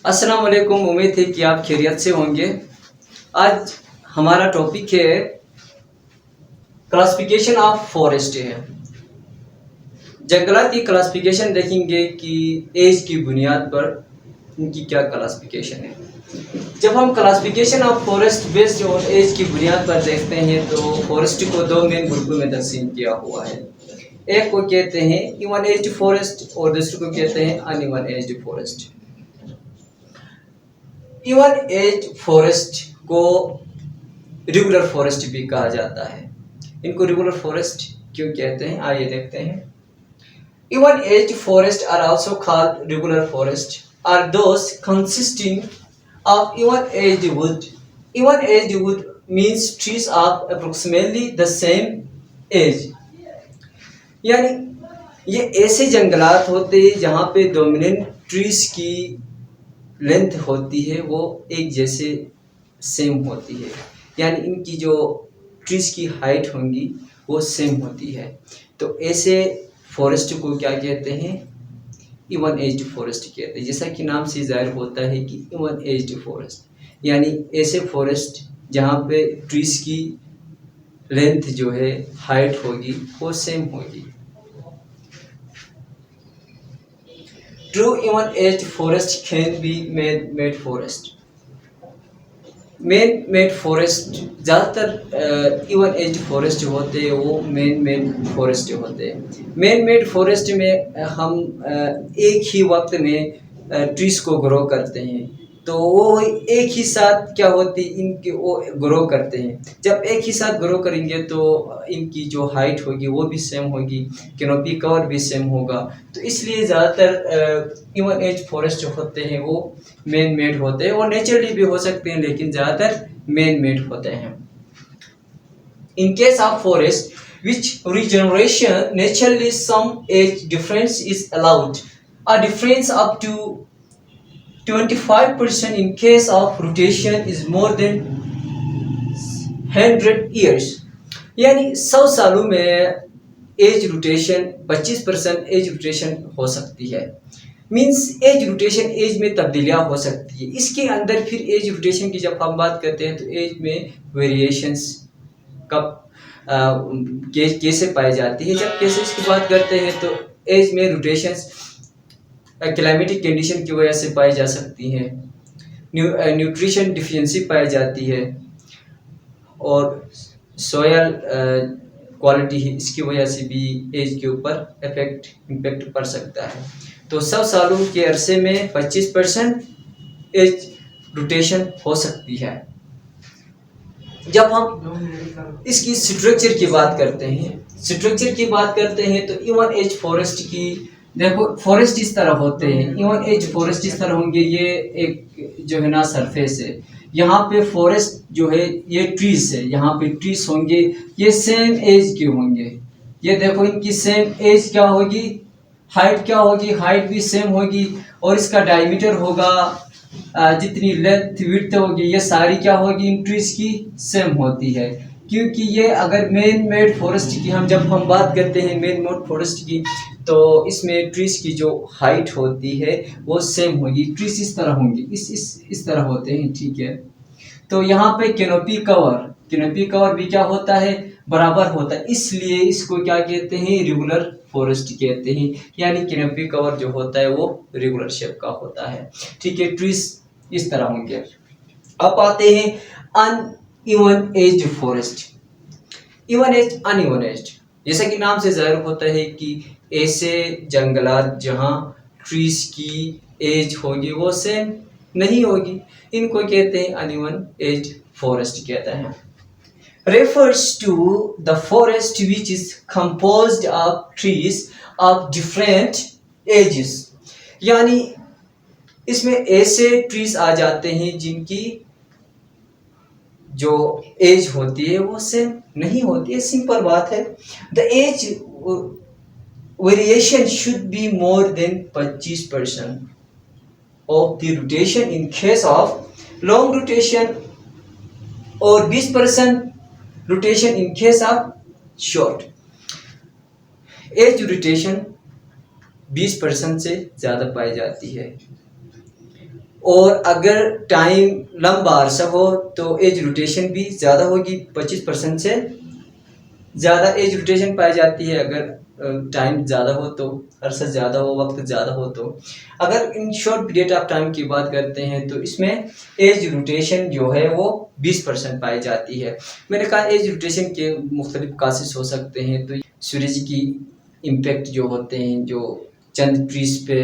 अस्सलाम वालेकुम। उम्मीद है कि आप खैरियत से होंगे। आज हमारा टॉपिक है क्लासिफिकेशन ऑफ फॉरेस्ट है। जंगलात की क्लासिफिकेशन देखेंगे कि एज की बुनियाद पर इनकी क्या क्लासिफिकेशन है। जब हम classification of forest based on age की बुनियाद पर देखते हैं तो फॉरेस्ट को दो मेन ग्रुपों में तकसीम किया हुआ है। एक को कहते हैं इवन एज्ड फॉरेस्ट और दूसरे को कहते हैं uneven aged forest. Even age forest को रेगुलर फॉरेस्ट भी कहा जाता है। इनको रेगुलर फॉरेस्ट क्यों कहते हैं, आइए देखते हैं। Even age forest are also called regular forest are those consisting of even age wood. Even age wood means trees of approximately the same age. यानी ये ऐसे जंगलात होते हैं जहाँ पे डोमिनेंट ट्रीज की लेंथ होती है वो एक जैसे सेम होती है, यानी इनकी जो ट्रीज की हाइट होंगी वो सेम होती है। तो ऐसे फॉरेस्ट को क्या कहते हैं, इवन एज्ड फॉरेस्ट कहते हैं। जैसा कि नाम से जाहिर होता है कि इवन एज्ड फॉरेस्ट, यानी ऐसे फॉरेस्ट जहाँ पे ट्रीज की लेंथ जो है हाइट होगी वो सेम होगी। True even aged forest can be man-made forest. Man made forest ज़्यादातर इवन एज फॉरेस्ट जो होते हैं वो मैन मेड फॉरेस्ट होते हैं। मैन मेड फॉरेस्ट में हम एक ही वक्त में ट्रीज को ग्रो करते हैं, तो वो एक ही साथ क्या होती इनके वो ग्रो करते हैं। जब एक ही साथ ग्रो करेंगे तो इनकी जो हाइट होगी वो भी सेम होगी, कैनोपी कवर भी सेम होगा। तो इसलिए ज़्यादातर इवन एज फॉरेस्ट जो होते हैं वो मैन मेड होते हैं, और नेचुरली भी हो सकते हैं लेकिन ज़्यादातर मैन मेड होते हैं। In case of forest which regeneration naturally some age difference is allowed, a difference up to 25% in case of rotation is more than 100 years। यानी 100 सालों में एज रोटेशन 25% एज रोटेशन हो सकती है। मीन्स एज रोटेशन एज में तब्दीलियाँ हो सकती है। इसके अंदर फिर एज रोटेशन की जब हम बात करते हैं तो एज में वेरिएशंस कब कैसे पाई जाती है। जब केसेस की बात करते हैं तो एज में रोटेशंस क्लाइमेटिक कंडीशन की वजह से पाई जा सकती हैं, न्यूट्रिशन डिफिशिएंसी पाई जाती है, और सॉयल क्वालिटी इसकी वजह से भी एज के ऊपर इम्पैक्ट पड़ सकता है। तो 100 सालों के अरसे में 25% एज रोटेशन हो सकती है। जब हम इसकी स्ट्रक्चर की बात करते हैं तो इवन एज फॉरेस्ट की देखो, फॉरेस्ट इस तरह होते हैं, इवन एज फॉरेस्ट इस तरह होंगे। ये एक जो है ना सरफेस है, यहाँ पे फॉरेस्ट जो है ये ट्रीज है, यहाँ पे ट्रीज होंगे, ये सेम एज के होंगे। ये देखो इनकी सेम एज क्या होगी, हाइट क्या होगी, हाइट भी सेम होगी, और इसका डायमीटर होगा, जितनी लेंथ विड्थ होगी ये सारी क्या होगी इन ट्रीज की सेम होती है। क्योंकि ये अगर मैन मेड फॉरेस्ट की जब हम बात करते हैं मैन मेड फॉरेस्ट की, तो इसमें ट्रीज की जो हाइट होती है वो सेम होगी। ट्रीज इस तरह होंगे, इस तरह होते हैं, ठीक है। तो यहाँ पे कैनोपी कवर भी क्या होता है, बराबर होता है, इसलिए इसको क्या कहते हैं, रेगुलर फॉरेस्ट कहते हैं। यानी कैनोपी कवर जो होता है वो रेगुलर शेप का होता है, ठीक है। ट्रीज इस तरह होंगे। अब आते हैं uneven age forest. Even age uneven age, जैसा कि नाम से जाहिर होता है कि ऐसे जंगलात जहाँ ट्रीज की एज होगी वो सेम नहीं होगी, इनको कहते हैं अनइवन एज फॉरेस्ट कहते हैं। refers to the forest which is composed of trees of different ages। यानी इसमें ऐसे ट्रीज आ जाते हैं जिनकी जो एज होती है वो सेम नहीं होती है, सिंपल बात है। The age variation should be more than 25% of the rotation in case of long rotation, और 20% rotation in case of short. Age rotation 20% से ज़्यादा पाई जाती है। और अगर टाइम लंबा अरसा हो तो एज रोटेशन भी ज़्यादा होगी, 25% से ज़्यादा एज रोटेशन पाई जाती है अगर टाइम ज़्यादा हो तो, अरसा ज़्यादा हो, वक्त ज़्यादा हो तो। अगर in short period of time की बात करते हैं तो इसमें एज रोटेशन जो है वो 20% पाई जाती है। मैंने कहा एज रोटेशन के मुख्तलिफ कासेस हो सकते हैं, तो सूरज की इम्पैक्ट जो होते हैं जो चंद ट्रीज पे,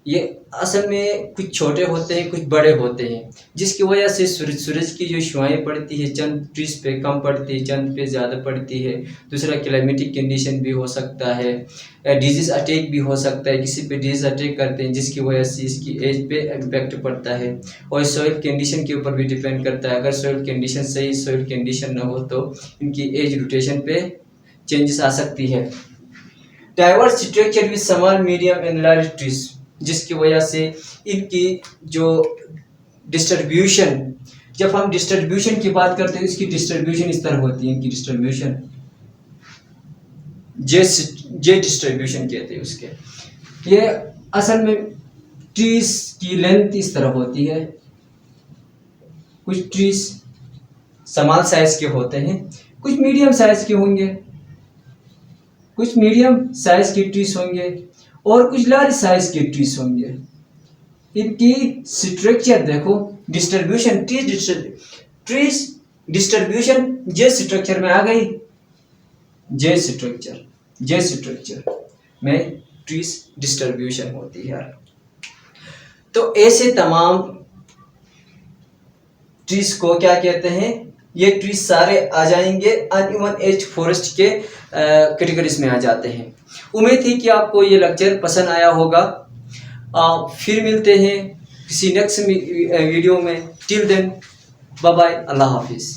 ये असल में कुछ छोटे होते हैं कुछ बड़े होते हैं, जिसकी वजह से सूरज की जो शुआएं पड़ती है चंद ट्रीज पे कम पड़ती है, चंद पे ज़्यादा पड़ती है। दूसरा क्लाइमेटिक कंडीशन भी हो सकता है, डिजीज़ अटैक भी हो सकता है, किसी पे डिजीज़ अटैक करते हैं जिसकी वजह से इसकी एज पे इम्पैक्ट पड़ता है। और सॉइल कंडीशन के ऊपर भी डिपेंड करता है, अगर सॉइल कंडीशन सही सॉइल कंडीशन ना हो तो इनकी एज रोटेशन पे चेंजेस आ सकती है। Diverse structure with small medium and large trees, जिसकी वजह से इनकी जो डिस्ट्रीब्यूशन, जब हम डिस्ट्रीब्यूशन की बात करते हैं इसकी डिस्ट्रीब्यूशन इस तरह होती है, इनकी डिस्ट्रीब्यूशन जे डिस्ट्रीब्यूशन कहते हैं उसके। ये असल में ट्रीज की लेंथ इस तरह होती है, कुछ ट्रीज स्मॉल साइज के होते हैं, कुछ मीडियम साइज के होंगे, कुछ मीडियम साइज के ट्रीज होंगे और कुछ लार्ज साइज के ट्रीज होंगे। इनकी स्ट्रक्चर देखो, डिस्ट्रीब्यूशन ट्रीज डिस्ट्रीब्यूशन जे स्ट्रक्चर में आ गई, जे स्ट्रक्चर में ट्रीज डिस्ट्रीब्यूशन होती है। तो ऐसे तमाम ट्रीज को क्या कहते हैं, ये ट्रीज सारे आ जाएंगे अनइवन एज फॉरेस्ट के कैटेगरीज में आ जाते हैं। उम्मीद थी कि आपको ये लेक्चर पसंद आया होगा। फिर मिलते हैं किसी नेक्स्ट वीडियो में। टिल देन बाय बाय, अल्लाह हाफिज़।